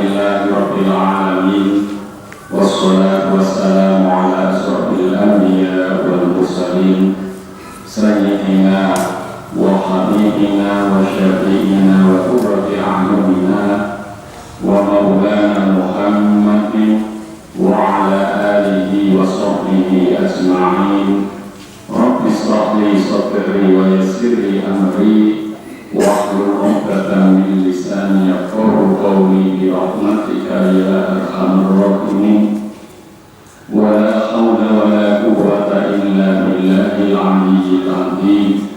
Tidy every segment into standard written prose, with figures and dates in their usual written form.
Alhamdulillahi Rabbil Alamin. Wassalatu wassalamu ala asrofil anbiya wal mursalin Sayyidina wa habibina wa syafi'ina wa qurrati a'yunina wa maulana Muhammadin wa ala alihi wa sahbihi ajma'in. Rabbi shrah li sadri wa yassir li amri wahlul 'uqdatam min lisani yafqahu qawli bi rahmatika ya arhamar rahimin. Wa la hawla wa la quwwata illa billahil 'aliyyil 'azim.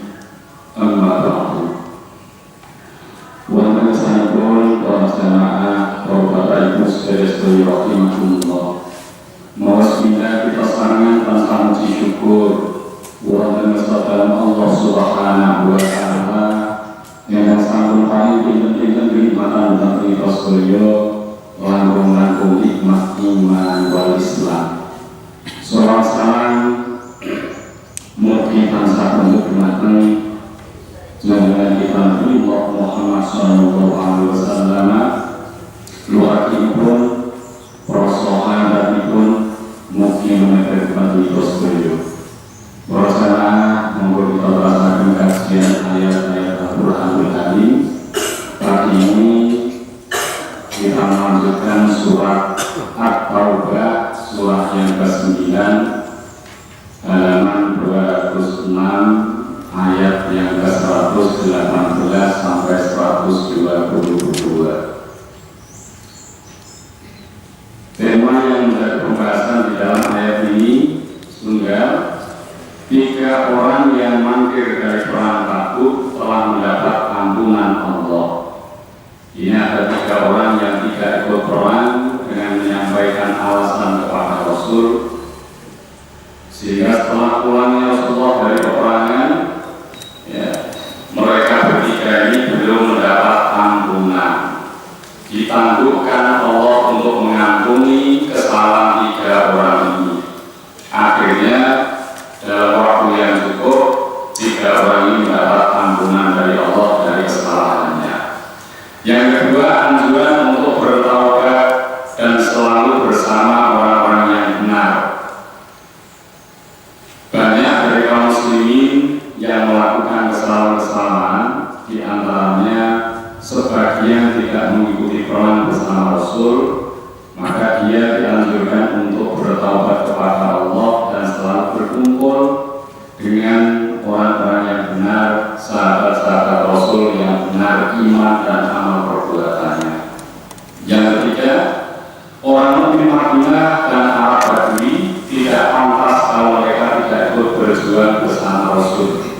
Amma ba'du. Wa sanapun para jamaah, para bapak ibu sedherek rahimakumullah. Mawas kita sarangan tanpa puji syukur wonten dalam Allah Subhanahu wa taala yang sampun paling pinten-pinten kenikmatan dan kita sedaya langkung-langkung nikmat iman wal Islam. Salawat salam mugi tansah dumateng junjungan kita Nabi Muhammad sallallahu alaihi wasallam, keluargipun, para sahabatipun, mugi menetepaken kita sedaya. Para jamaah, monggo kita rasakan kajian ayat-ayat Al-Qur'anul Karim. Pagi ini kita melanjutkan surat At-Taubah, surat yang ke-9, halaman 206, ayat yang ke-118 sampai 122. Tema yang menjadi pembahasan di dalam ayat ini tunggal. 3 orang yang mangkir dari perang Tabuk telah mendapat ampunan Allah. Ini ada 3 orang yang tidak ikut perang dengan menyampaikan alasan kepada Rasul, sehingga setelah pulangnya Rasulullah dari peperangan, mereka bertiga ini belum mendapat ampunan. Ditangguhkan Allah untuk mengampuni kesalahan 3 orang ini. Akhirnya dalam waktu yang cukup 3 orang ini mendapat ampunan dari Allah dari kesalahannya. Yang kedua, anjuran untuk bertaubat dan selalu bersama orang-orang yang benar. Banyak dari kaum muslimin yang melakukan kesalahan-kesalahan, di antaranya sebagian tidak mengikuti perang bersama Rasul, maka dia dianjurkan untuk bertaubat kepada Allah dan selalu berkumpul dengan orang-orang yang benar, sahabat-sahabat Rasul yang benar iman dan amal perbuatannya. Yang ketiga, orang mukmin Madinah dan Arab Badui tidak pantas kalau mereka tidak ikut berjuang bersama Rasul.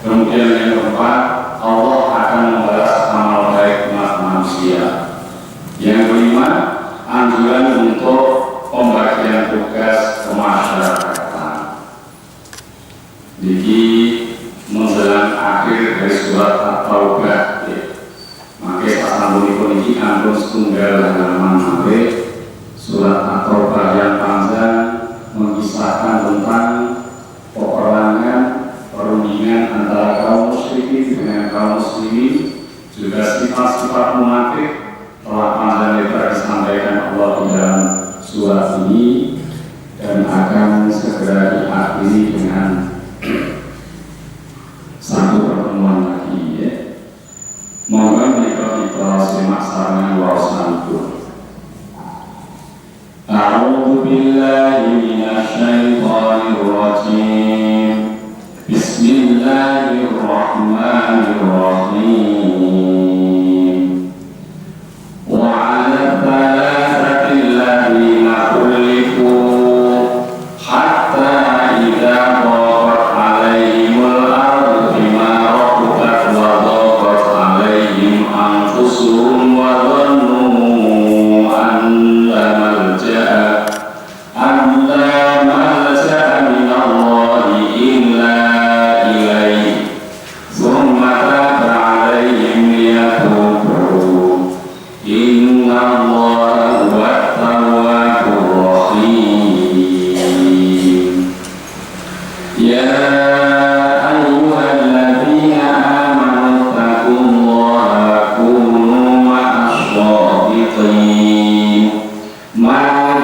Kemudian yang keempat, Allah akan membalas amal baik umat manusia. Yang kelima, anjuran untuk pembagian tugas kemasyarakatan. Jadi menjelang akhir dari surat At-Taubah, maka sasampunipun ini ampun setunggal halaman sampai surat At-Taubah yang panjang mengisahkan tentang peperangan, perundingan antara kaum musyrikin dengan kaum muslimin, juga sifat-sifat munafik telah panjang lebar disampaikan Allah di dalam surat ini dan akan segera diakhiri dengan satu pertemuan lagi, ya. Mohon kita simak sarangan wawasanku. A'udzu billahi minasy syaithanir rajim. Bismillahirrahmanirrahim. Wa 'ala thalathati alladziina khulifu hatta idza dhaqat 'alaihimul ardu bima rahabat wa dhaqat 'alaihim anfusuhum wa dhannu anna malja'a min Allahi illa ilaihi thumma taba 'alaihim liyatubu inna Allaha huwat tawwabur rahim. Ya ayyuhalladzina amanu taqullaha kunu ma'asy الطين ما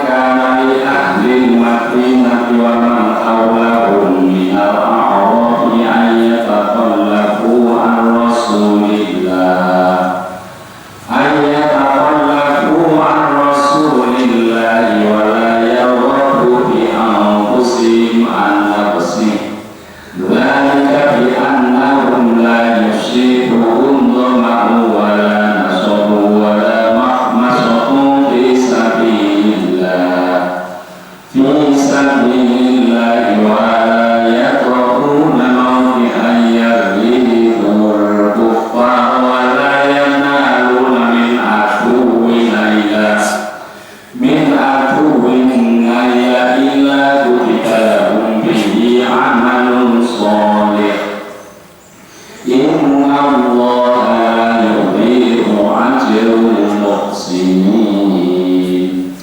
كان لأهل المدينة ومن حولهم من الأعراب أن يتخلفوا عن رسول الله ولا يرغبوا بأنفسهم عن نفسه ذلك بأنهم لا يصيبهم ظمأ ولا نصب ولا مخمصة في سبيل الله ولا يطعون موطئا يغيظ الكفار ولا ينالون من عدو إلا كتب لهم به عمل صالح إن الله لا يضيع أجر المحسنين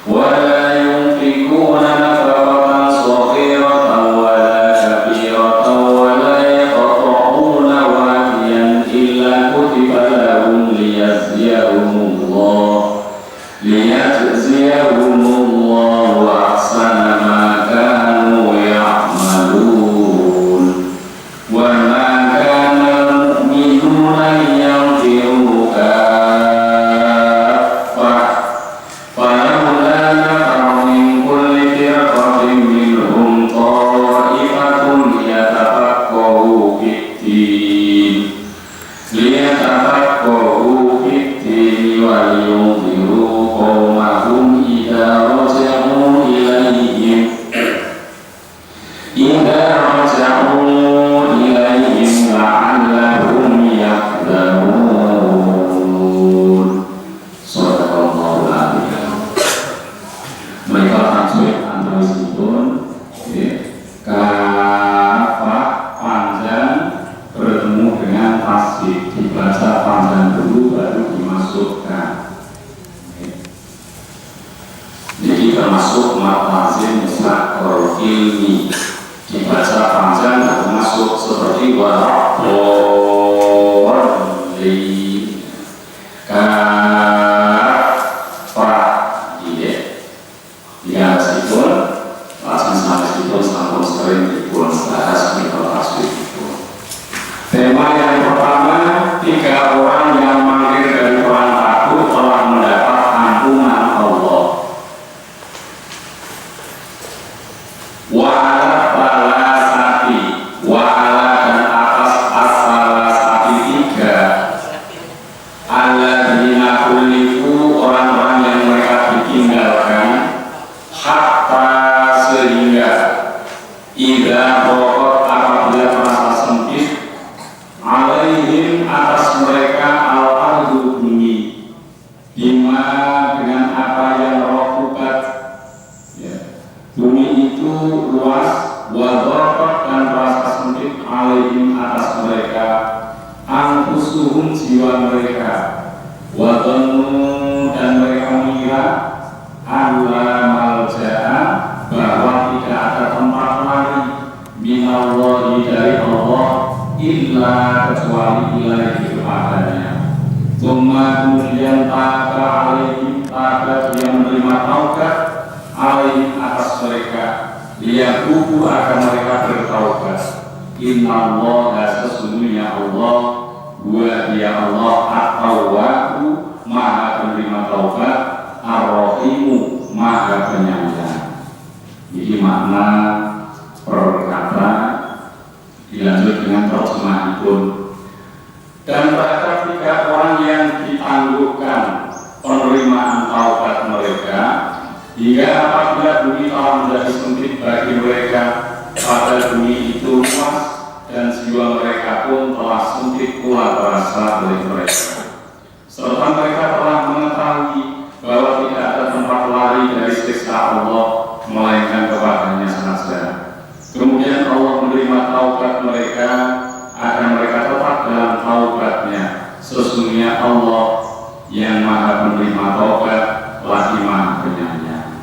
ولا ينفقون نفقة صغيرة ولا كبيرة ولا يقطعون واديا إلا كتب لهم ليجزيهم الله أحسن ما كانوا يعملون وما كان المؤمنون لينفروا كافة فلولا نفر من كل فرقة منهم طائفة ليتفقهوا في الدين ولينذروا قومهم إذا رجعوا إليهم لعلهم يحذرون. Shadaqallahu al-azim. Mereka tajwid antawisipun kafah panjang bertemu dengan tasdid, dibaca panjang dulu baru dimasukkan. Jadi termasuk matazin musnad ilmi, dibaca panjang baru masuk seperti warahmatullahi kafah. Ya meskipun sampun sering dipun bahas mikro tasbih itu. Tema yang pertama, 3 orang yang mangkir dari perang Tabuk telah mendapat ampunan Allah. Wa'ala balasati, wa'ala dan atas as-salasati 3. Alladzina kullifu, orang-orang yang mereka ditinggalkan, hatta sehingga idza pokok apabila merasa sempit, alaihim atas mereka al-ardu bumi, bima dengan apa yang rohukat, ya. Bumi itu luas, wadorot dan merasa sempit, alaihim atas mereka anfusuhum jiwa mereka, wadonu dan mereka mengira alla malja'a bahwa tidak ada tempat lari minallahi dari Allah illa kecuali ilaihi kepadanya. Kemudian taba alaihim, taba dia menerima taubat alaihim atas mereka, liyakubu akan mereka bertaubat. Innallaha sesungguhnya Allah, wa dia Allah at-tawwabu maha penerima taubat, ar-rahimu maha penyayang. Jadi makna perkata dilanjut dengan terjemahipun. Dan terhadap 3 orang yang ditangguhkan penerimaan taubat mereka, hingga apabila bumi telah menjadi sempit bagi mereka, pada bumi itu luas dan jiwa mereka pun telah sempit pula berasa oleh mereka. Serta mereka telah mengetahui bahwa tidak ada tempat lari dari siksa Allah melainkan kepadanya saja. Kemudian Allah menerima taubat mereka agar mereka tetap dalam taubatnya. Sesungguhnya Allah yang maha penerima taubat lagi maha penyayang.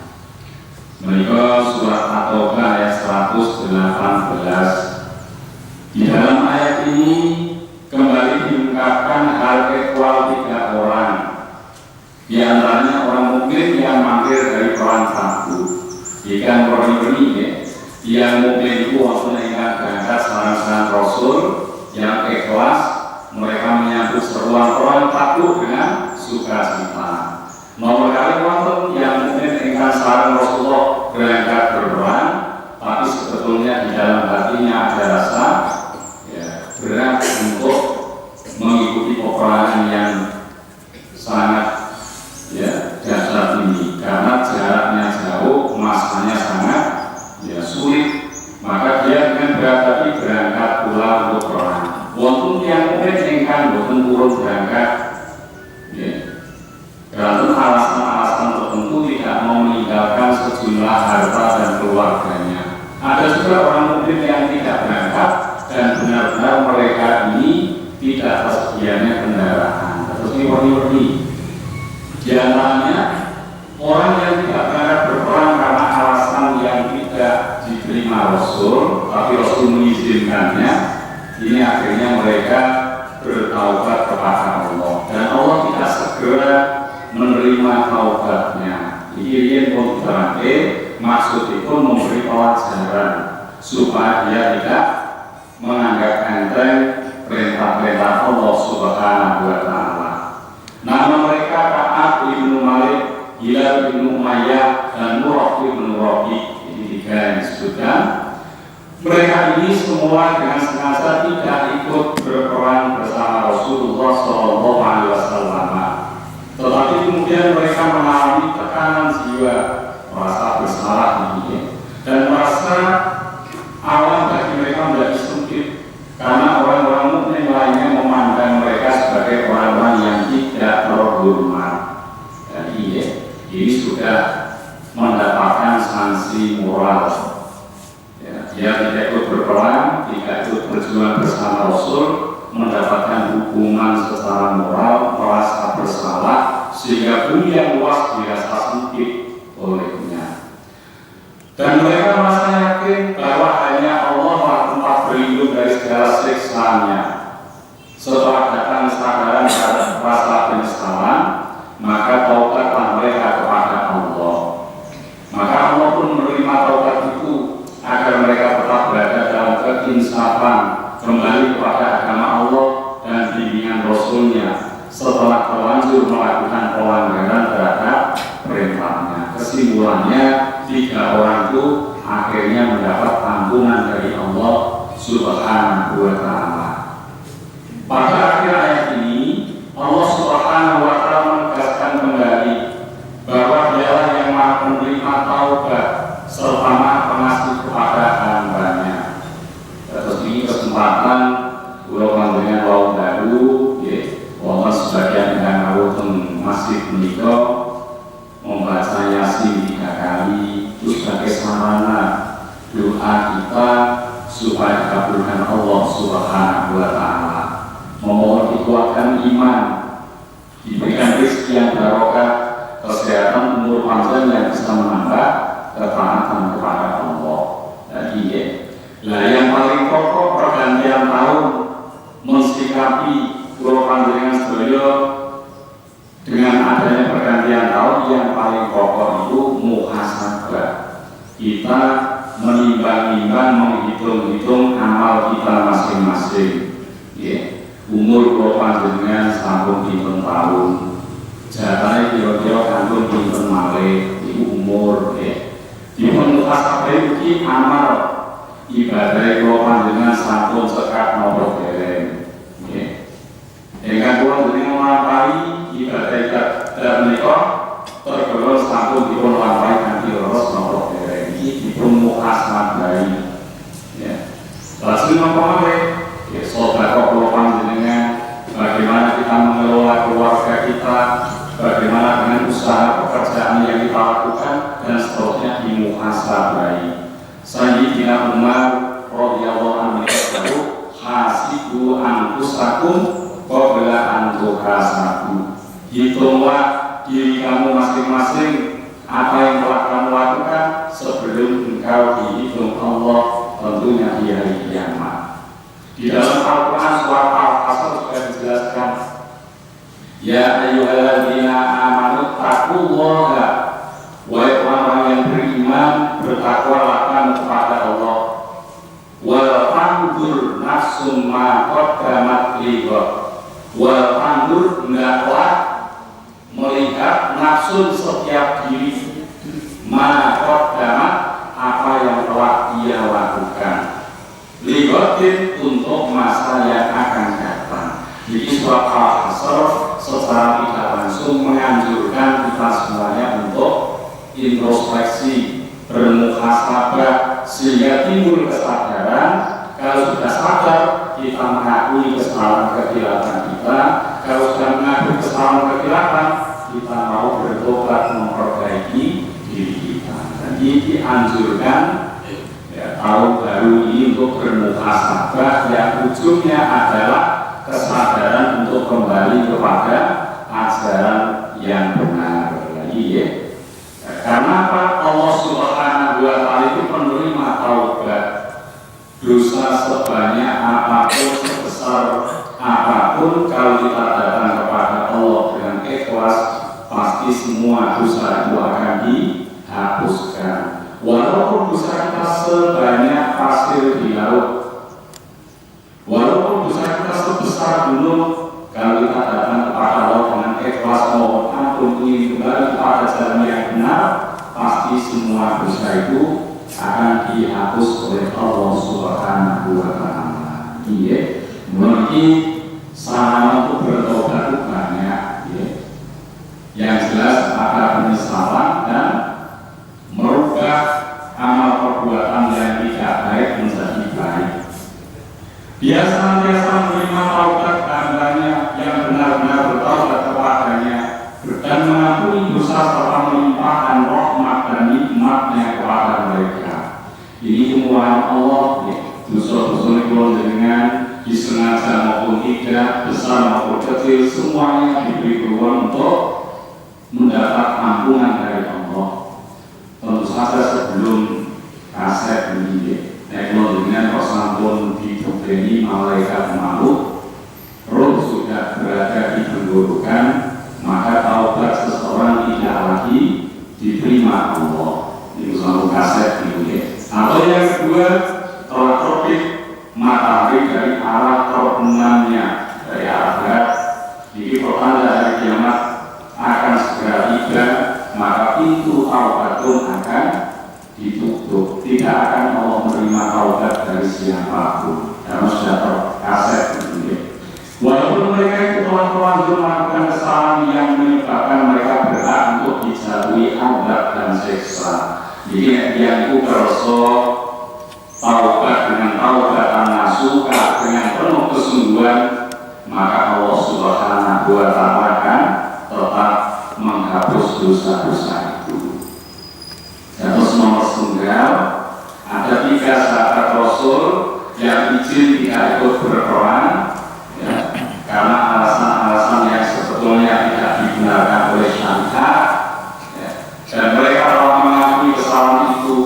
Mereka surat At-Taubah ayat 118. Di dalam ayat ini kembali diungkapkan hal ehwal 3 orang Di antaranya orang mukmin yang mampir dari perang takut. Jika berani ya, yang mukmin itu waktu ingkang berangkat sareng Rasul yang ikhlas, mereka menyambut seruan perang takut dengan sukacita. Nomor kali waktu yang mukmin ingkang sareng Rasulullah berangkat berperang, tapi sebetulnya di dalam hatinya ada rasa berat untuk mengikuti peperangan yang sangat dasar ini, karena jaraknya jauh, masanya sangat sulit, maka dia dengan berat hati berangkat pula untuk perang. Walaupun yang mungkin ingkang boten turun berangkat, karena alasan-alasan tertentu tidak mau meninggalkan sejumlah harta dan keluarganya. Ada juga orang mukmin yang tidak berangkat dan benar-benar mereka ini tidak tersedianya kendaraan. Terus ini warni-warni. Di antaranya orang yang tidak berangkat berperang karena alasan yang tidak diterima Rasul, tapi Rasul mengizinkannya. Ini akhirnya mereka bertaubat kepada Allah, dan Allah tidak segera menerima taubatnya. Ini pun terakhir maksud itu memberi pelajaran supaya dia tidak menganggap enteng perintah-perintah Allah Subhanahu wa Ta'ala. Nama mereka Ka'ab ibnu Malik, Hilal ibnu Umayyah, dan Murrah ibnu Rabi. Ini tiga yang disebutkan. Mereka ini semua dengan sengaja tidak ikut berperang bersama Rasulullah SAW. Tetapi kemudian mereka mengalami tekanan jiwa, merasa bersalah ini, dan merasa alam bagi mereka menjadi sempit karena orang-orang mukmin lainnya memandang mereka sebagai orang-orang yang tidak terhormat. Jadi ini sudah mendapatkan sanksi moral. Dia tidak ikut berperang, tidak ikut berjuang bersama Rasul, mendapatkan hukuman secara moral, merasa bersalah, sehingga bumi yang luas dirasa sempit olehnya. Dan mereka merasa yakin bahwa hanya Allah lah tempat berlindung dari segala siksaannya. Setelah datang kesadaran terhadap rasa penyesalan, maka taubatlah mereka kepada Allah. Maka Allah pun menerima taubat itu agar mereka tetap berada dalam keinsafan, kembali kepada agama Allah dan bimbingan Rasulnya setelah terlanjur melakukan pelanggaran terhadap perintahnya. Kesimpulannya, tiga orang itu akhirnya mendapat ampunan dari Allah Subhanahu wa Ta'ala. Pada akhir ayat ini, Allah Subhanahu wa Ta'ala menegaskan kembali bahwa Dialah yang Maha menerima taubat serta Maha pengasih kepada hambanya. Terus ini kesempatan pulau panjenengan wau dalu, wonten sebagian yang ngawuten masjid menika membaca Yasin 3 kali itu sebagai sarana doa kita supaya dikabulkan Allah Subhanahu wa Ta'ala. Memohon dikuatkan iman, diberikan rezeki yang barokah, kesehatan, umur panjang yang bisa menambah ketaatan kepada Allah. Jadi yang paling pokok pergantian tahun mensikapi pulau panjenengan sedaya dengan adanya pergantian tahun, yang paling pokok itu muhasabah. Kita menimbang-nimbang, menghitung-hitung amal kita masing-masing. Umur pulau panjenengan sampun pinten tahun, jatahnya kira-kira kantun pinten malih ibu umur. Dipun muhasabah iki amal ibadah pulau panjenengan sampun sekat nopo dereng. Dengan pulau panjenengan melampaui ibadah dan menika tergolong sampun dipun lampahi kanthi leres nopo dereng. Iki dipun muhasabah. Lajeng napa malih? Sedekah pulau panjenengan, bagaimana kita mengelola keluarga kita, bagaimana dengan usaha pekerjaan yang kita lakukan, dan seterusnya dimuhasabai. Sayyidina Umar radhiyallahu anhu berkata, hasibu anfusakum qabla an tuhasabu. Hitunglah diri kamu masing-masing apa yang telah kamu lakukan sebelum engkau dihitung Allah, tentunya di hari kiamat. Di dalam Al-Quran surat Al-Asr sudah dijelaskan, ya ayyuhalladzina amanu nafsu setiap diri maqaddamat apa yang telah dia lakukan libatin untuk masa yang akan datang. Jadi surat Al-Hasr secara tidak langsung menganjurkan kita semuanya untuk introspeksi, bermuhasabah, sehingga timbul kesadaran. Kalau sudah sadar, kita mengakui kesalahan kekhilafan kita. Kalau sudah mengakui kesalahan kekhilafan, kita mau bertobat memperbaiki diri kita. Jadi dianjurkan tahun baru ini untuk bermuhasabah yang ujungnya adalah kesadaran untuk kembali kepada ajaran yang benar lagi ya. Karena apa? Allah Subhanahu wa Ta'ala itu penerima taubat. Dosa sebanyak apapun, sebesar apapun, kalau kita datang kepada Allah dengan ikhlas, pasti semua dosa itu akan dihapuskan. Walaupun dosa kita sebanyak pasir di laut, walaupun dosa kita sebesar gunung, kalau kita datang kepada Allah dengan ikhlas mohon ampun ingin kembali kepada jalan yang benar, pasti semua dosa itu akan dihapus oleh Allah Subhanahu wa Ta'ala. Iya, mungkin sarana untuk bertobat itu banyak. Ya. Yang jelas ada penyesalan dan merubah amal perbuatan yang tidak baik menjadi baik. Dia senantiasa menerima taubat hambanya yang benar-benar bertaubat kepadanya dan mengampuni dosa serta melimpahkan rahmat dan nikmatnya kepada mereka. Ini kemurahan Allah, dosa-dosa yang dengan disengaja maupun tidak, besar maupun kecil, semuanya diberi peluang untuk mendapat ampunan dari Allah. Tentu saja sebelum kaset ini dengan sampun dibukeni malaikat maut, roh sudah berada di tenggorokan, maka taubat seseorang tidak lagi diterima Allah. Itu satu kaset ini. Atau yang kedua, telah terbit matahari dari arah terbenamnya dari arah barat. Jadi pertanda hari kiamat akan segera tiba, maka pintu taubat pun akan ditutup. Tidak akan Allah menerima taubat dari siapapun. Karena sudah terkaset begini. Walaupun mereka itu telah terlanjur melakukan kesalahan yang menyebabkan mereka berhak untuk dijatuhi azab dan siksa. Jadi yang itu kerso taubat dengan taubatan nasuha dengan penuh kesungguhan, maka Allah Subhanahu wa Ta'ala akan tetap menghapus dosa-dosa itu. Terus nomor tunggal, ada 3 sahabat Rasul yang izin tidak ikut berperang ya, karena alasan-alasan yang sebetulnya tidak dibenarkan oleh syariat ya, dan mereka telah mengakui kesalahan itu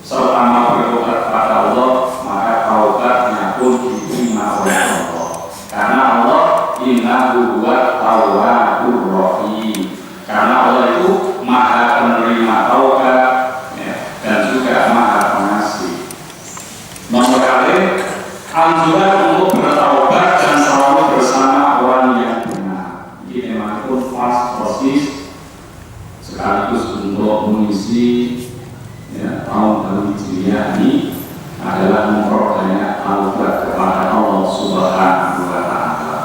serta mau bertobat kepada Allah, maka taubatnya pun diterima oleh Allah. Karena Allah innahu huwa tawwabur rahim. Karena Allah itu maha penerima taubat ya, dan juga maha pengasih. Nomor kali anjuran untuk bertaubat dan selalu bersama orang yang benar. Ini memang pun pas persis sekaligus untuk mengisi ya, tahun baru Hijriah ini adalah memperbanyak taubat kepada Allah Subhanahu wa Ta'ala.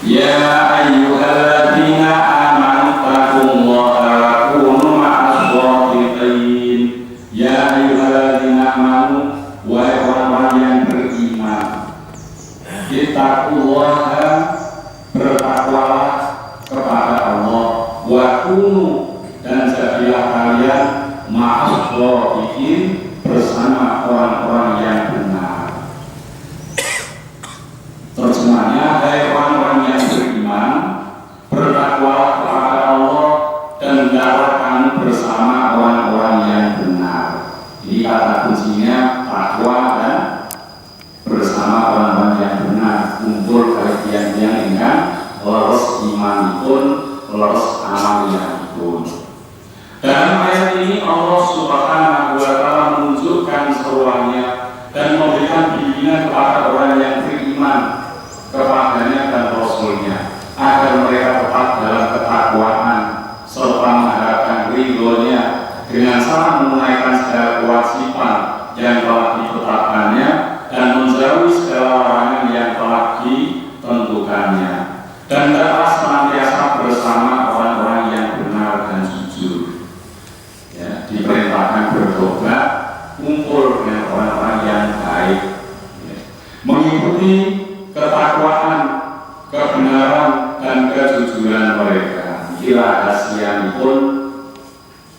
Ya ayyuhalladzina amanu taqullaha wa kunu ma'as shadiqin. Ya ayyuhalladzina amanu, wahai orang-orang yang beriman, ittaqullaha, bertakwalah kepada Allah, wa kunu, dan jadilah kalian ma'as shadiqin, bersama orang-orang yang benar. Terjemahnya, hai orang-orang yang beriman, bertakwalah kepada Allah dan hendaklah kamu bersama orang-orang yang benar. Ini kata kuncinya takwa dan bersama orang-orang yang benar. Kumpul kalian yang ingkang leres imanipun, leres amalipun. Dalam ayat ini Allah Subhanahu wa Ta'ala menunjukkan seruannya dan memberikan bimbingan kepada orang yang beriman kepadanya dan Rasulnya. salah menunaikan segala kewajiban yang telah ditetapkannya dan menjauhi segala larangan yang telah ditentukannya, dan hendaklah senantiasa bersama orang-orang yang benar dan jujur. Ya, diperintahkan bertobat, kumpul dengan orang-orang yang baik, ya, mengikuti ketakwaan, kebenaran dan kejujuran mereka. Kira kasihan pun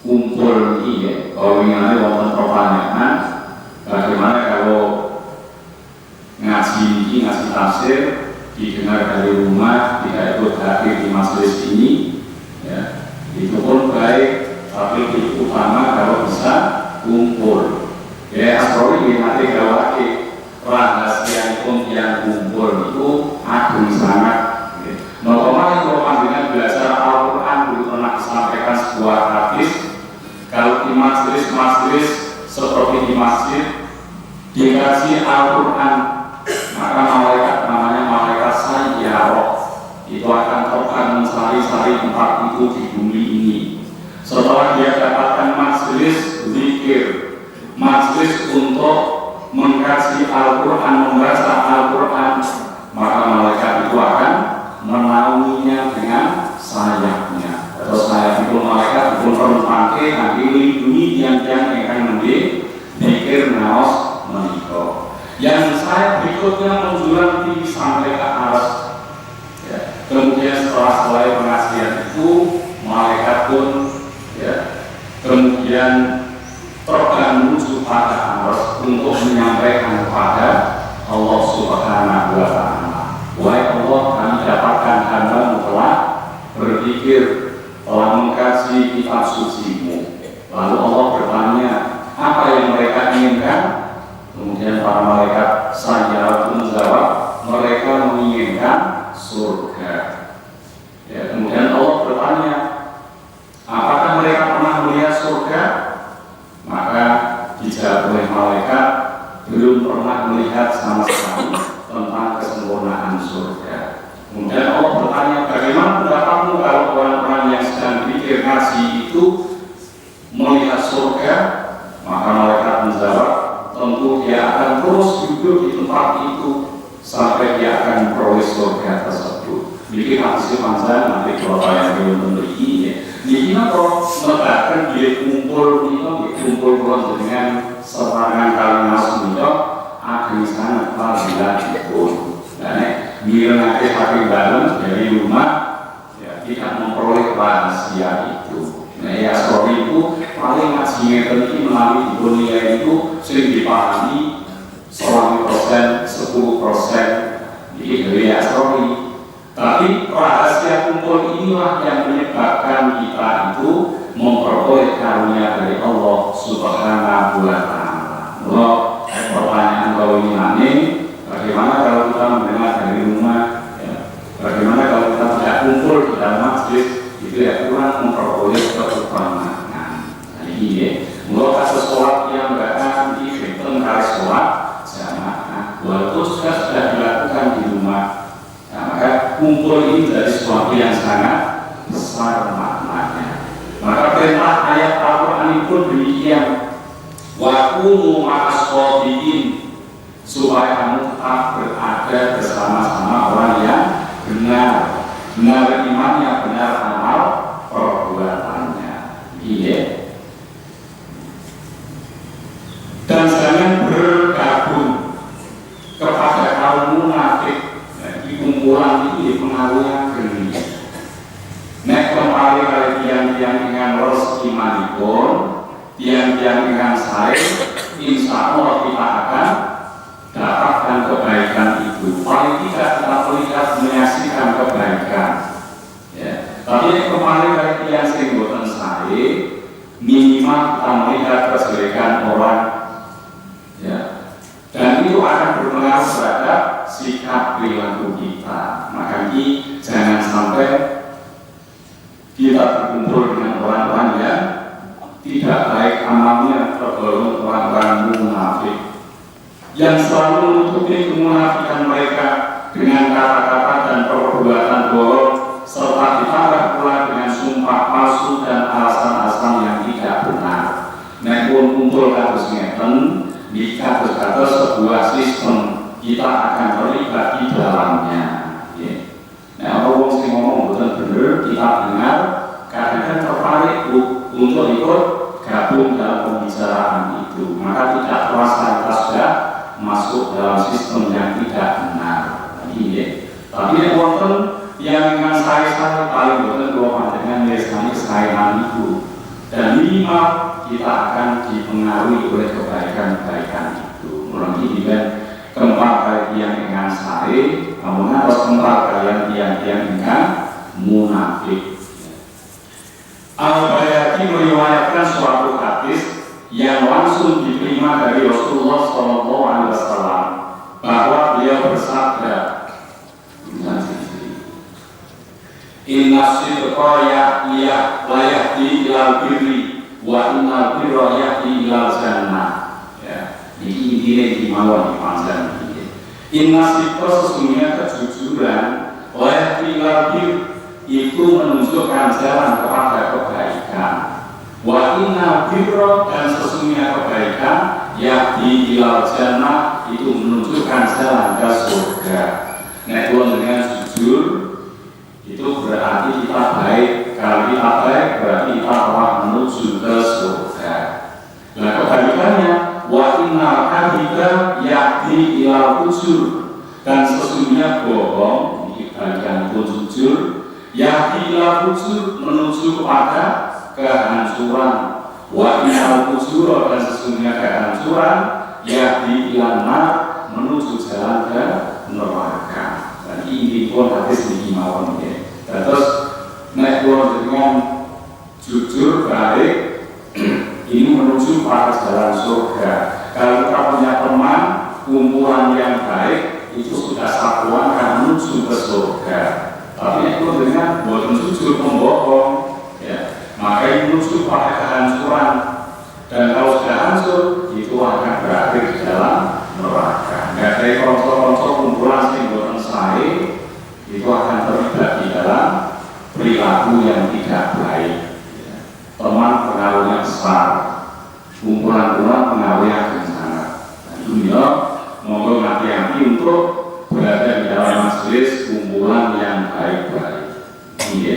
kumpul ini, ya. Kalau ingatnya wonten pertanyaan, bagaimana kalau ngaji ini, ngaji tafsir didengar dari rumah, tidak ikut hadir di majelis ini, ya, itu pun baik, tapi itu utama kalau bisa kumpul. Ya, Asrori nanti kalau lagi rahasia pun yang kumpul itu agung sangat. Nah, kemarin kalau panjenengan belajar Al-Quran dulu pernah disampaikan sebuah hadis, kalau di majelis seperti di masjid dikasih Al-Quran, maka malaikat namanya malaikat Sayyarah itu akan terbang mencari-cari tempat itu di bumi ini. Setelah dia dapatkan majelis zikir, majelis untuk mengkaji Al-Quran, membaca Al-Quran, maka malaikat itu akan menaunginya dengan sayapnya. Terus sayap itu malaikat pun pakai nanti melindungi tiang-tiang yang akan zikir naos menikah. Yang sayap berikutnya menjulang tinggi sampai ke atas. Ya. Kemudian setelah selesai pengajian itu, malaikat pun, ya, kemudian terbang menuju pada aras untuk menyampaikan kepada Allah Subhanahu wa Ta'ala. Wahai Allah, kami dapatkan hamba-Mu telah berpikir, telah mengkaji kitab suci-Mu. Lalu Allah bertanya, apa yang mereka inginkan? Kemudian para malaikat Sayyarah menjawab, mereka menginginkan surga. Ya, kemudian Allah bertanya, apakah mereka pernah melihat surga? Maka dijawab oleh malaikat, belum pernah melihat sama sekali tentang kesempurnaan surga. Kemudian Allah bertanya, bagaimana pendapatmu kalau orang-orang yang sedang berpikir ngaji itu melihat surga? Maka malaikat menjawab, tentu dia akan terus duduk di tempat itu sampai dia akan memperoleh surga tersebut. Bikin hasil panjang nanti kalau yang belum memiliki, ya. Ini kalau meletakkan dia kumpul dengan serangan kalimat semua akan sangat panggilan itu. Dan bila nanti hati dalam dari rumah, ya, tidak memperoleh rahasia itu. Nah, ya, sorry itu paling ngajinya penting melalui dunia itu sering dipahami 100%, 10%. Jadi dari ya sorry. Tapi rahasia kumpul inilah yang menyebabkan kita itu memperoleh karunia dari Allah Subhanahu wa Ta'ala. Kalau pertanyaan kalau ini, bagaimana kalau kita mendengar dari rumah, ya, bagaimana kalau kita tidak kumpul di dalam masjid, itu ya kurang memperoleh keutamaan. Nah ini ya, kalau kasus sholat yang bahkan dihitung kali sholat jamaah, walaupun sudah dilakukan di rumah, nah, maka kumpul ini menjadi sesuatu yang sangat besar maknanya. Maka perintah ayat Al-Quran itu demikian, wa kunu ma'as-shodiqin, supaya kamu tetap berada bersama-sama orang yang benar imannya, benar amal perbuatannya. Iya. Dan jangan bergabung kepada kaum munafik. Di kumpulan ini pengaruhnya geni. Nek kembali kali tiang-tiang dengan ros imanipun, tiang-tiang dengan saya, insya Allah kita akan dapatkan kebaikan itu. Paling tidak kita melihat menyaksikan kebaikan. Ya. Tapi kembali kali tiang singgotan saya, minimal kita melihat kejelekan orang. Ya. Dan itu akan berpengaruh terhadap sikap perilaku kita. Maka ini jangan sampai kita berkumpul dengan orang-orang yang tidak baik amalnya, tergolong orang-orang munafik yang selalu menutupi kemunafikan mereka dengan kata-kata dan perbuatan bohong, serta ditambah pula dengan sumpah palsu dan alasan-alasan yang tidak benar. kumpul kados ngeten di kados sebuah sistem kita akan terlibat di dalamnya. Nah, orang sing ngomong bener-bener kita dengar, kadang-kadang tertarik untuk ikut gabung dalam pembicaraan itu, maka tidak terasa kita sudah masuk dalam sistem yang tidak benar. Tapi yang wonten yang dengan saya paling betul dua dengan biasanya kesayangan itu, dan minimal kita akan dipengaruhi oleh kebaikan-kebaikan itu. Mulai dengan kempar kalian dengan saya, namun harus kempar kalian yang dengan munafik. Al-Bayhaqi meriwayatkan suatu hadis yang langsung diterima dari Rasulullah SAW bahwa beliau bersabda, Inna sidqa la yahdi ilal birri wa innal birra yahdi ilal jannah. Ya, ini intinya dimauan di panjang ini. Inna sidqa sesungguhnya kejujuran la yahdi ilal birri itu menunjukkan jalan kepada kebaikan. Wa innal birra dan sesungguhnya kebaikan yahdi ilal jannah itu menunjukkan jalan ke surga. Nek dengan jujur itu berarti kita baik, kalau kita baik berarti kita telah menuju ke surga. Nah kebalikannya, wa innal kadhiba yahdi ilal fujur dan sesungguhnya bohong, ini kebalikan pun jujur, yahdi ilal fujur menuju kepada kehancuran. Wa innal fujur dan sesungguhnya kehancuran yahdi ilal nar menuju jalan ke neraka. Dan ini pun hadis dimauan ya. Terus naik dengan jujur baik ini menuju pada jalan surga. Kalau kita punya teman kumpulan yang baik itu sudah satuan akan menuju ke surga. Tapi itu dengan buatan jujur membohong, ya, maka menuju pada kehancuran. Dan kalau sudah hancur itu akan berakhir di dalam neraka. Nggak ada konsol-konsol kumpulan sing buatan saya itu akan terlibat di dalam perilaku yang tidak baik. Teman pengaruhnya besar, kumpulan-kumpulan pengaruhnya sangat. Dan dunia monggo hati-hati untuk berada di dalam majelis kumpulan yang baik-baik. Iya.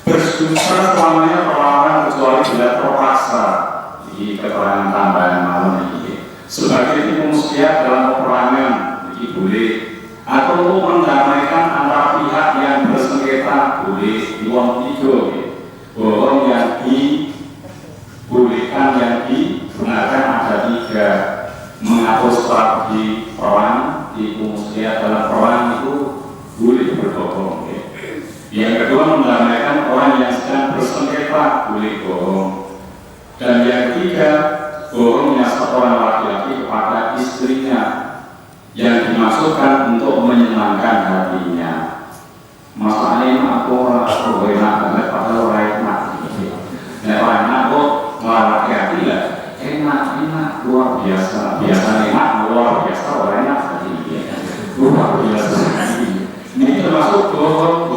Berdusta selamanya terlarang kecuali bila terpaksa. Ini keterangan tambahan malam ini. Sebagai tipu muslihat dalam peperangan, ini boleh. Atau untuk mendamaikan antara pihak yang bersengketa boleh. Uang tiga, bohong yang dibolehkan yang dibenarkan ada tiga. Mengatur strategi perang, tipu muslihat dalam perang itu boleh berbohong. Yang kedua mendamaikan orang yang sedang bersengketa boleh bohong. Dan yang ketiga bohongnya seorang laki-laki kepada istrinya yang dimasukkan untuk menyenangkan hatinya. Masalahnya aku enak banget padahal orang enak. Nah orang enak kok ngelarang hati lah. Enak luar biasa. Biasa enak luar biasa orang enak tadi. Luar biasa. Ini termasuk bohong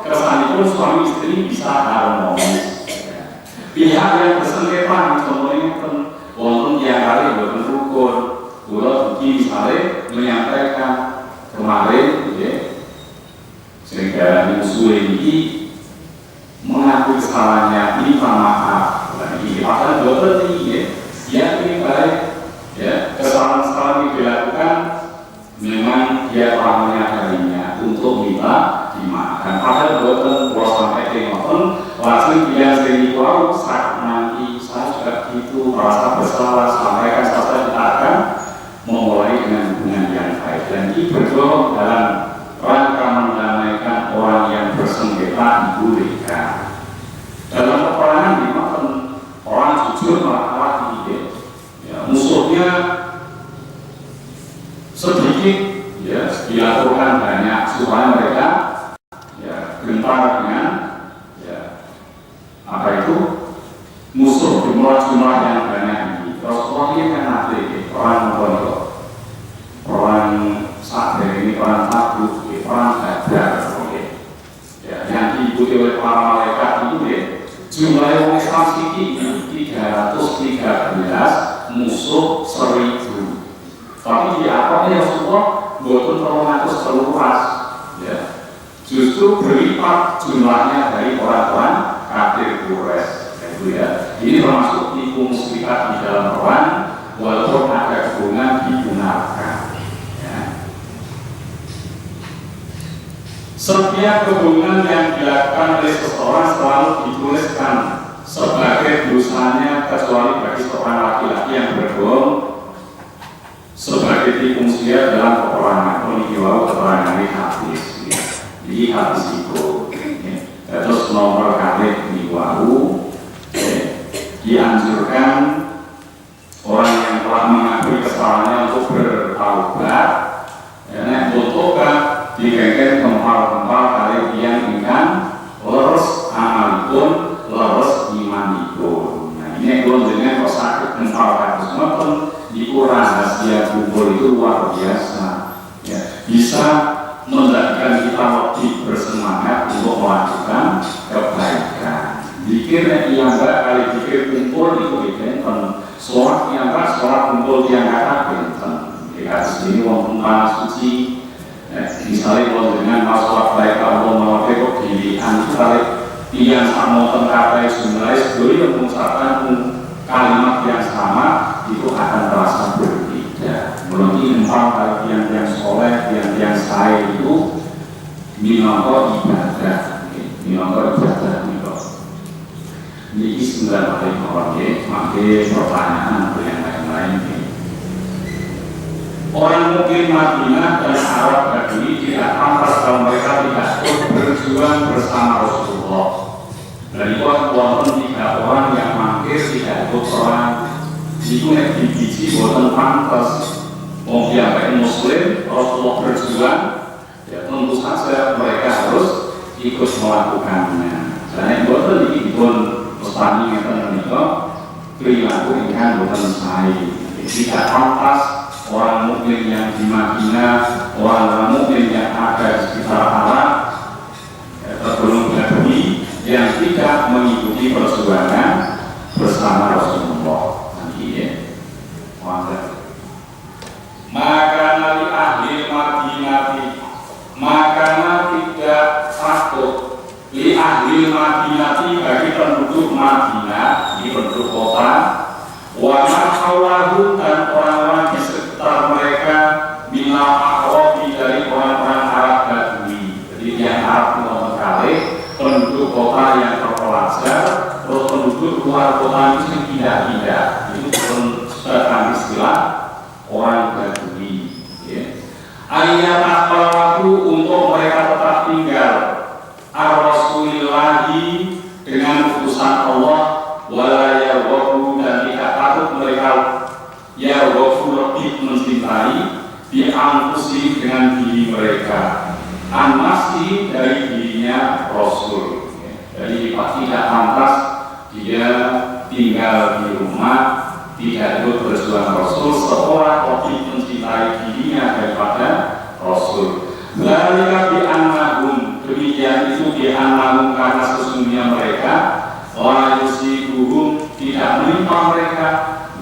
kesan itu suami istri bisa harmonis. Pihak yang bersengketa contohnya wonten yang kali boten rukun. Kula iki misalnya menyampaikan kemarin ya, sehingga musuh ini mengakui kesalahannya, minta maaf. Ini padahal boten ini ya, ini baik ya, kesalahan-kesalahan yang dilakukan memang dia telah menyadarinya untuk minta dimaafkan. Padahal boten kula sampai ngoten langsung dia sering tahu saat nanti saya juga gitu merasa bersalah, sampaikan saja kita akan memulai dengan hubungan yang baik. Dan ini berdoa dalam rangka mendamaikan orang yang bersengketa dibolehkan. Dalam peperangan dimakan orang jujur malah ini ya, musuhnya sedikit ya dilakukan banyak supaya mereka ya gentar dengan ya apa itu musuh jumlah yang banyak ini. Rasulullah ini kan nanti orang pondok, orang sabar ini, orang takut, orang sadar, ya, yang diikuti oleh para malaikat itu ya jumlah orang Islam sedikit 300 musuh 1000. Tapi di akhirnya Rasulullah boten 313, ya. Justru berlipat jumlahnya dari orang-orang kafir Quraisy, itu ya. Ini termasuk tipu muslihat di dalam perang, walaupun ada hubungan digunakan. Ya. Setiap hubungan yang dilakukan oleh seseorang selalu dituliskan sebagai dosanya, kecuali bagi seorang laki-laki yang berbohong sebagai tipu muslihat dalam peperangan. Ini diwau keterangan hadis. Jadi hadis itu, terus nomor kali diwau, dianjurkan orang yang telah mengakui kesalahannya untuk bertaubat. Bertobat digengken kempal-kempal kali yang ingkang leres amalipun, leres imanipun. Nah ini kalau dengan kok sakit kempal kados ngoten, iku rahasia kumpul itu luar biasa. Ya, bisa menjadikan kita lebih bersemangat untuk melakukan kebaikan. Dikir yang kali dikir kumpul itu benten, sholat yang sholat kumpul yang kata benten. Jika sini wong panas suci, misalnya kalau dengan masalah baik Allah mau kok dilihat kali yang sama tengkapai jumlahnya sebelum yang mengucapkan kalimat yang sama itu akan terasa berbeda. Belum empal kali yang soleh, yang saya itu minangka ibadah, minangka ibadah itu. Ini 9 kali orang makai pertanyaan atau yang lain-lain. Orang mungkin Madinah dan Arab Badui tidak pantas kalau mereka tidak berjuang bersama Rasulullah. Dan itu wonten 3 orang yang mangkir tidak ikut perang. Itu yang dibiji buatan pantas. Mau diapain Muslim, Rasulullah berjuang, ya tentu saja mereka harus ikut melakukannya. Karena buatan ini pun mustahil yang menikah perilaku ikan buatan saya. Tidak pantas orang mukmin yang di Madinah, orang mukmin yang ada di sekitar Arab, tergolong Badui yang tidak mengikuti perjuangan bersama Rasulullah. Nanti ya, maka nali ahli Madinati, maka tidak takut li ahli Madinati bagi penduduk Madinah, di penduduk kota, wa ma'awahum dan orang-orang di sekitar mereka, minal a'robi dari orang-orang Arab Badui. Jadi yang Arab kali penduduk kota yang terpelajar, terus penduduk luar kota itu tidak-tidak, itu pun sebagai istilah orang Badui. Ayat akhlaku untuk mereka tetap tinggal ar-Rasulillahi dengan utusan Allah, wala yarwabu dan tidak takut mereka yarwabu lebih mencintai di anfusi dengan diri mereka, anmasi dari dirinya Rasul. Jadi tidak pantas dia tinggal di rumah, tidak ikut berjuang Rasul, seorang lebih mencintai dirinya daripada Rasul. Balika bi'annahum, demikian itu bi'annahum karena sesungguhnya mereka la yusibuhum tidak menimpa mereka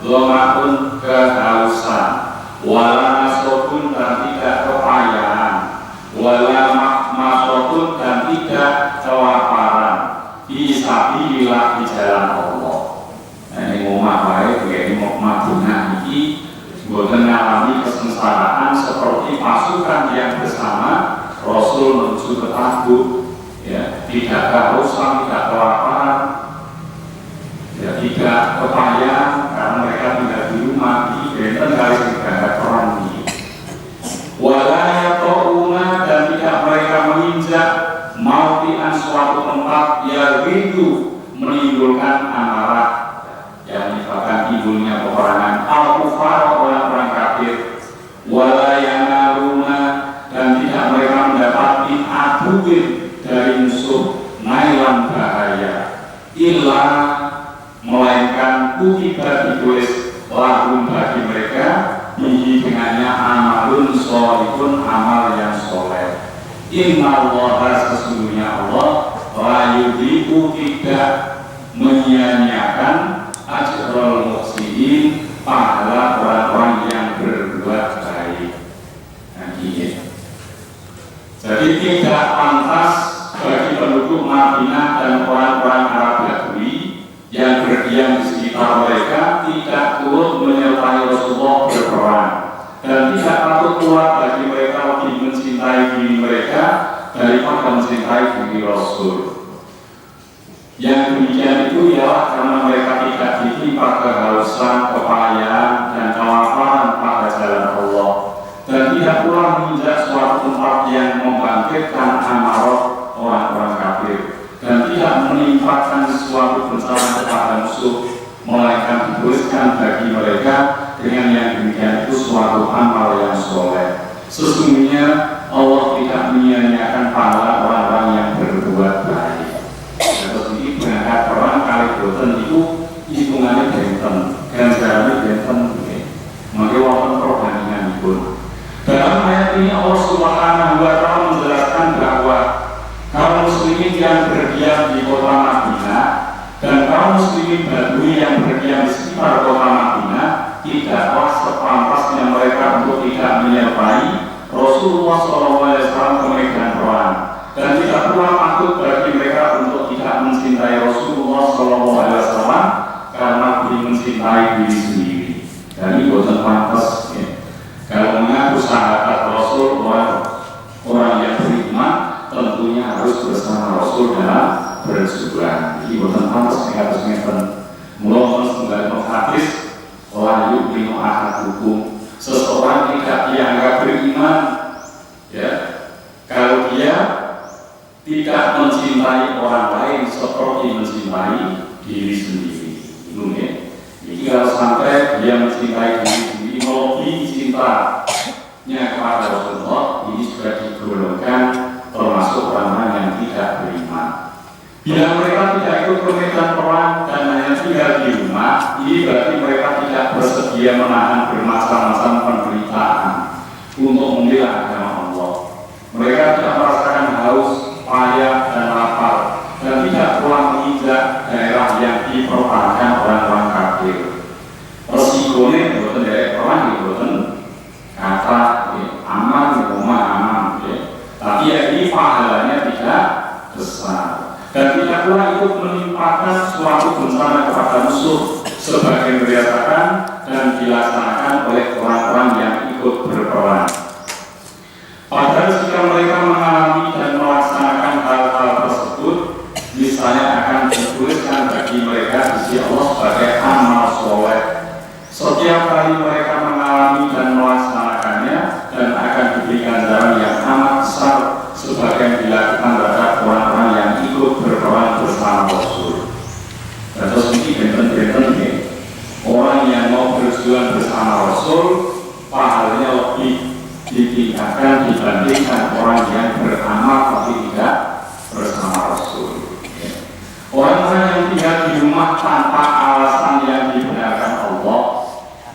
dhama'un kehausan, wala nasabun dan tidak kepayahan, wala makmasatun dan tidak kelaparan fi sabilillah di jalan Allah. Ini ngomah baik, ini ngomah bunga ini boten ngalami kesengsaraan seperti pasukan yang bersama Rasul menuju ke Tabuk, ya, tidak kehausan, tidak kelaparan, ya, tidak kepayahan karena mereka tidak di rumah di benten kali tidak perang ini. Walayatouna dan tidak mereka menginjak maudian suatu tempat yang rindu menimbulkan amarah, yang menyebabkan timbulnya peperangan al-kufar orang-orang kafir. Walayanaruna dan tidak mereka mendapati aduin dari musuh nailan bahaya, illa melainkan kutiba ditulis lahum bagi mereka bihi dengannya amalun sholihun amal yang soleh. Innallaha sesungguhnya Allah la yudhibu tidak menyia-nyiakan ajra yang di sekitar mereka tidak turut menyertai Rasulullah berperang dan tidak patut pula bagi mereka lebih mencintai diri mereka daripada mencintai diri Rasul. Yang demikian itu ialah karena mereka tidak ditimpa kehausan, kepayahan, dan kelaparan pada jalan Allah, dan tidak pula menginjak suatu tempat yang membangkitkan amarah orang-orang kafir, dan tidak menimpakan suatu bencana kepada musuh, melainkan dituliskan bagi mereka dengan yang demikian itu suatu amal yang soleh. Sesungguhnya Allah tidak menyia-nyiakan pahala orang-orang yang berbuat baik. Terus ini berangkat perang kali boten itu hitungannya benten, ganjarannya benten. Maka wonten perbandingan itu. Dalam ayat ini Allah Subhanahu wa Ta'ala menjelaskan bahwa kaum muslimin yang berdiam di kota Madinah dan kaum muslimin Badui yang berdiam di sekitar kota Madinah tidaklah sepantasnya mereka untuk tidak menyertai Rasulullah SAW ke medan perang, dan tidak pula patut bagi mereka untuk tidak mencintai Rasulullah SAW karena belum mencintai diri sendiri. Dan ini bukan pantas ya. Kalau mengaku sahabat Rasul, orang yang beriman tentunya harus bersama Rasul dalam berjuang. Ini bukan pantas yang harus ngeten. Mulai mengenai hadis la yu'minu ahadukum, seseorang tidak dianggap beriman ya kalau dia tidak mencintai orang lain seperti mencintai diri sendiri. Itu ya. Jadi kalau sampai dia mencintai diri sendiri melebihi cintanya kepada Rasulullah, ini sudah digolongkan termasuk orang-orang yang tidak beriman. Bila mereka tidak ikut ke medan perang dan hanya tinggal di rumah, ini berarti mereka tidak bersedia menahan bermacam-macam penderitaan untuk membela agama Allah. Mereka tidak merasakan haus, payah, dan lapar, dan tidak pula menginjak daerah yang dipertahankan orang-orang kafir. Resikonya bukan dari perang, bukan kata aman, rumah aman, tapi ya ini pahalanya tidak besar. Dan tidak pula ikut menimpakan suatu bencana kepada musuh sebagai berdasarkan dan dilaksanakan oleh orang-orang yang ikut berperang. Padahal jika mereka mengalami dan melaksanakan hal-hal tersebut, misalnya akan dituliskan bagi mereka di sisi Allah sebagai amal soleh. Setiap kali mereka mengalami dan melaksanakannya, dan akan diberikan ganjaran yang amat besar sebagai dilakukan terhadap orang-orang yang ikut berperang bersama Rasul. Dan terus ini benten-benten orang yang mau berjuang bersama Rasul pahalanya lebih ditingkatkan dibandingkan orang yang beramal tapi tidak bersama Rasul. Orang-orang yang tinggal di rumah tanpa alasan yang dibenarkan Allah,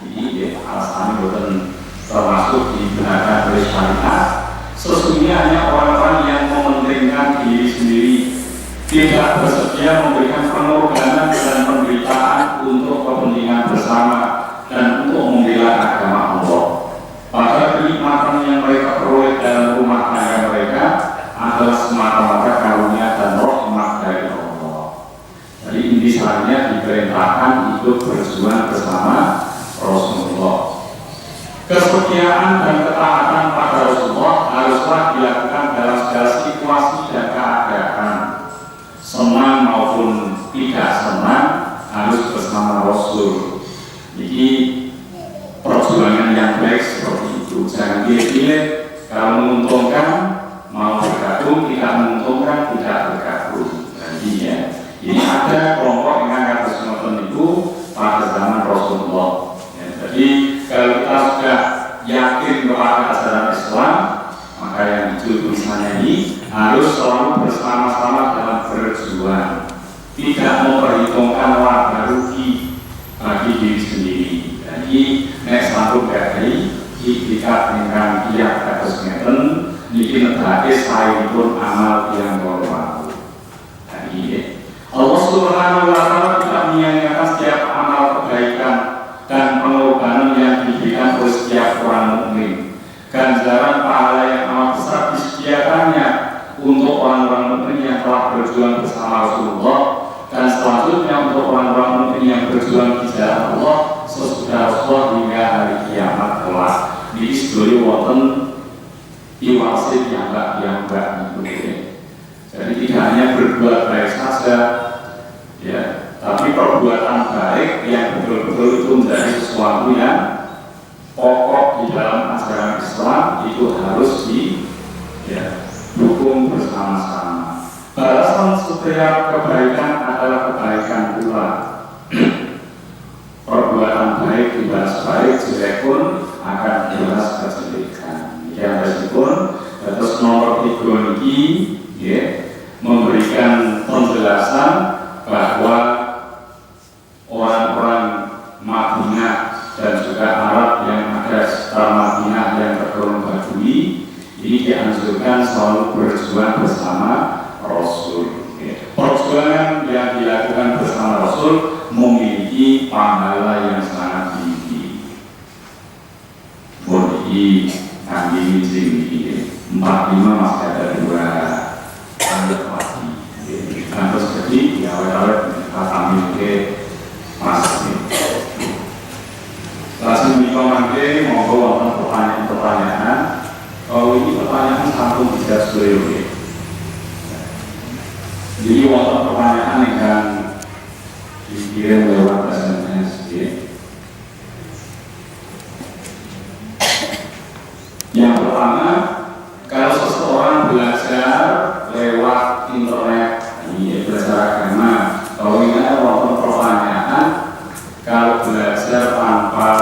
ini alasan bukan termasuk dibenarkan oleh syariat. Sesungguhnya hanya orang-orang yang mementingkan diri sendiri, tidak bersedia memberikan pengorbanan dan penderitaan untuk kepentingan bersama dan untuk membela agama Allah. Pada kenikmatan yang mereka peroleh dalam rumah tangga mereka adalah semata-mata karunia dan rahmat dari Allah. Jadi intinya diperintahkan ikut berjuang bersama Rasulullah. Kesetiaan dan ketaatan pada Rasulullah haruslah dilakukan dalam segala situasi dan keadaan, senang maupun tidak senang harus bersama Rasul. Jadi perjuangan yang baik seperti itu, jangan pilih-pilih. Kalau menguntungkan mau bergabung, tidak menguntungkan tidak bergabung. Jadi ya, ini ada kelompok yang akan bersematan itu pada zaman Rasulullah. Ya, jadi kalau kita sudah yakin kepada ajaran Islam, maka yang itu tulisannya ini harus selalu bersama-sama dalam berjuang, tidak memperhitungkan laba rugi bagi diri sendiri. Jadi nek satu dari ikhtiar dengan pihak atas ngeten niki nedake saipun amal yang bermanfaat. Jadi Allah Subhanahu wa Ta'ala tidak menyia-nyiakan setiap amal kebaikan dan pengorbanan yang diberikan oleh setiap orang mukmin. Ganjaran pahala yang amat besar disediakannya untuk orang-orang mukmin yang telah berjuang bersama Rasulullah, dan selanjutnya untuk orang-orang mukmin yang berjuang di jalan Allah sesudah Rasulullah hingga hari kiamat kelak. Di sedaya wonten iwasit yang enggak gitu. Jadi tidak hanya berbuat baik saja, ya, tapi perbuatan baik yang betul-betul itu menjadi sesuatu yang pokok di dalam ajaran Islam itu harus dukung bersama-sama. Balasan setiap kebaikan adalah kebaikan pula. Perbuatan baik dibalas baik, jelek pun akan dibalas kejelekan. Yang meskipun terus nomor 3 ini ya, memberikan penjelasan bahwa orang-orang Madinah dan juga Arab yang ada sekitar Madinah yang tergolong Badui ini dianjurkan selalu berjuang bersama Rasul. Perjuangan yang dilakukan bersama Rasul memiliki pahala yang sangat tinggi. Bodi kami ini 45 masih ada 2 pagi. Terus jadi ya awal-awal kami ke masih. Langsung dikomante monggo wonten pertanyaan. Kalau ini pertanyaan satu bisa sesuai. Jadi wonten pertanyaan yang dikirim lewat SMS. Yang pertama, kalau seseorang belajar lewat internet, ini belajar agama. Kalau ini ada wonten pertanyaan, kalau belajar tanpa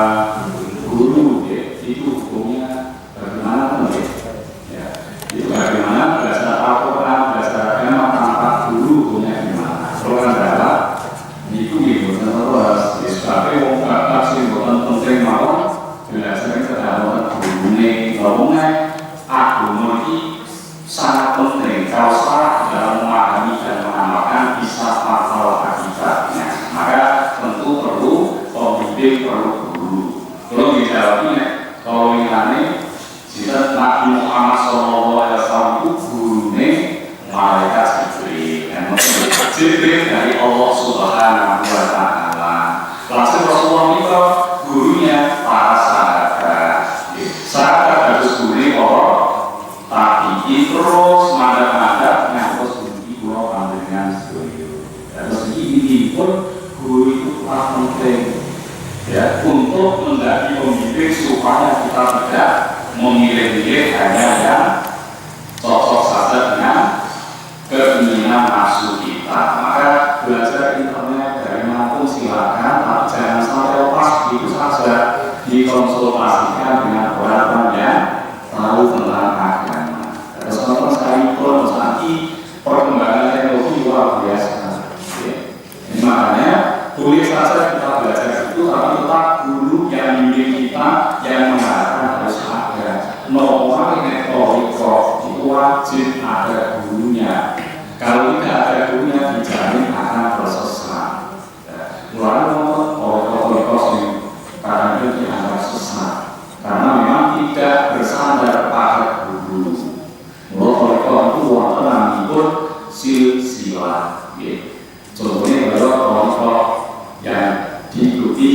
guru, itu hukumnya bagaimana? Ya, itu bagaimana belajar Al-Quran, belajar agama tanpa guru, hukumnya gimana? Kalau adalah itu gitu, terus disebabkan wong bapak sih bukan penting mawon belajar ke dalam gurune, ngomongnya agama ini sangat penting. Kalau salah dalam memahami dan mengamalkan bisa fatal akibatnya. Maka tentu perlu pembimbing, perlu guru. Kalau dijawabnya, kalau ini jika Nabi Muhammad SAW itu gurune malaikat Jibril dari Allah Subhanahu wa Ta'ala. Langsung Rasulullah itu gurunya para sahabat. Sahabat harus guru Allah, tapi terus mandap-mandap terus guru Allah panjenengan sedoyo. Terus ini pun guru itu sangat penting ya untuk menjadi pembimbing supaya kita tidak memilih-milih hanya yang cocok saja dengan keinginan nafsu kita. Maka belajar internet dari manapun silakan, tapi jangan sampai lepas begitu saja. Dikonsultasikan dengan orang yang tahu tentang agama. Terus teman-teman sekalipun saat ini perkembangan teknologi luar biasa. Ini makanya boleh saja kita belajar itu, tapi tetap guru yang bimbing kita yang mengatakan harus ada. Normal netoriko itu wajib ada gurunya. Kalau tidak ada gurunya dijamin akan tersesat. Mulai noriko yang kadang itu dianggap sesat karena memang tidak bersandar pada guru. Noriko itu wonten pun silsilah. Contohnya adalah noriko yang diikuti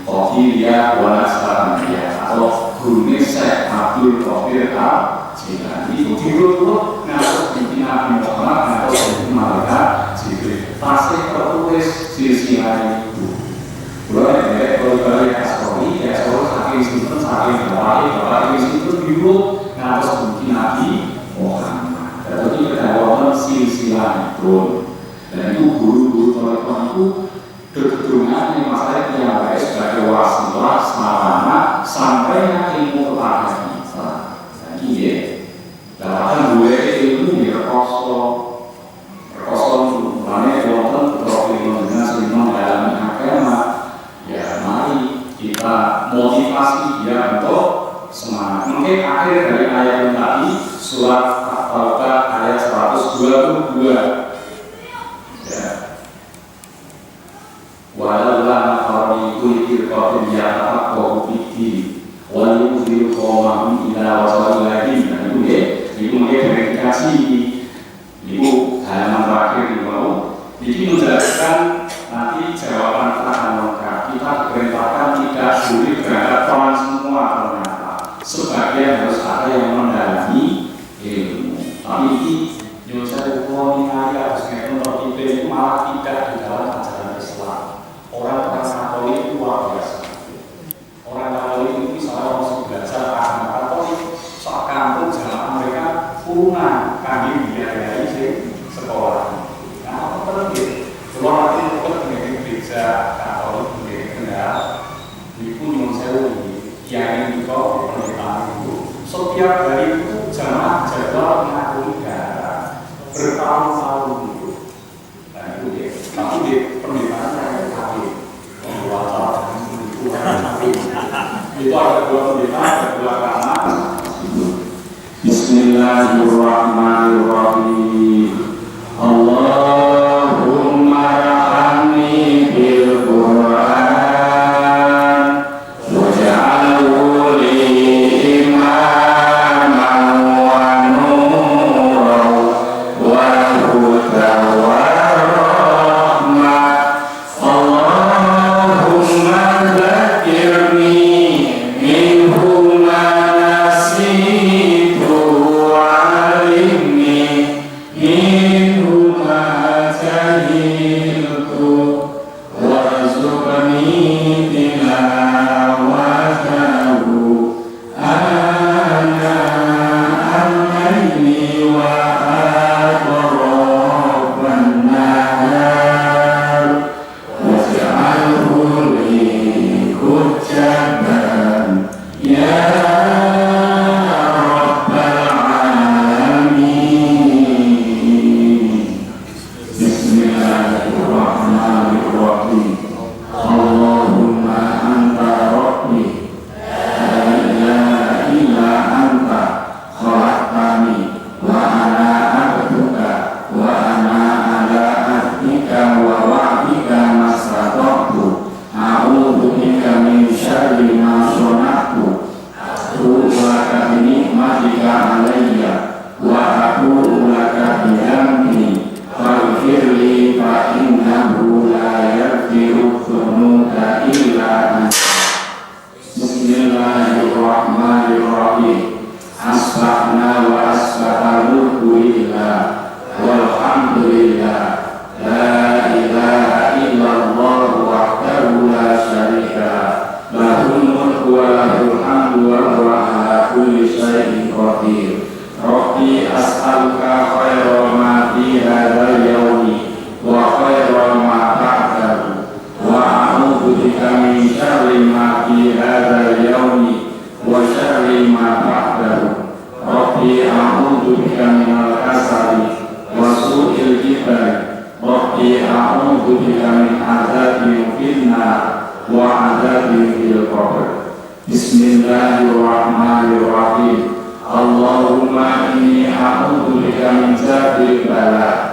Qadiyah wa Nasabiyah atau gurunya Syekh Abdul Qadir Al-Jilani. Itu dulu ngatur di Nabi Muhammad, ngatur di malaikat Jibril. Pasti tertulis silsilah itu. Mulai dari kalau Asrori saking sinten saking bapak ini sinten dulu ngatur di Nabi Muhammad. Jadi kita wonten silsilah itu. Dan itu guru-guru teman-teman itu kedungan yang masalah yang sebagai wasilah selama sampai ilmu kepada kita. Jadi ya, dalam gue ilmu berkosong mulanya wonten profil dengan seniman dalam agama. Ya mari kita motivasi dia untuk semangat. Mungkin akhir dari ayat yang tadi surat At-Taubah ayat 122. Walaula nafari kulli firqatin yatafaqahu fid-din wa yunziru qawmahum ila wasalihim. Itu verifikasi itu halaman terakhir di bawah. Jadi menjelaskan nanti jawaban luar kedua kita, kedua kanan. Bismillahirrahmanirrahim. Allahumma rahamni bil Qur'an waj'alhu li imaman wa nuran wa hudan wa rahmah. Allahumma dzakirni minhu ma nasitu wa 'allimni minhu ma jahiltu warzuqni tilawatahu ana al-laili wa atrafan nahar waj'alhu li hujjatan ya rabbal alamin. Bismillahirrahmanirrahim. Allahumma anta rabbi la ilaha illa anta khalaqtani wa ana abduka wa ana ala ahdika wa wa'dika mastata'tu a'udzu bika min syarri ma sana'tu a'udzu laka bi ni'matika 'alayya wa a'udzu laka bi dhanbi faghfirli fa innahu la yaghfiru dzunuba illa anta. Bismillahirrahmanirrahim. Asbahna wa asbahal mulku lillah walhamdulillah la ilaha illallah wahdahu la syarika lahul mulku wa lahul hamdu wa huwa ala kulli syai'in qadir. Rabbi as'aluka khairal ma fi hadzal yawmi wa khairal ma ba'dahu wa a'udzu bika min syarri ma fi hadzal yawmi wa syarri ma ba'dahu. Rabbi a'udzu bika minal kasali wa su'il kibari. Rabbi a'udzu bika min adzabin fil nar wa adzabin fil qabr. Bismillahirrahmanirrahim. Allahumma inni a'udzu bika min jahdi bala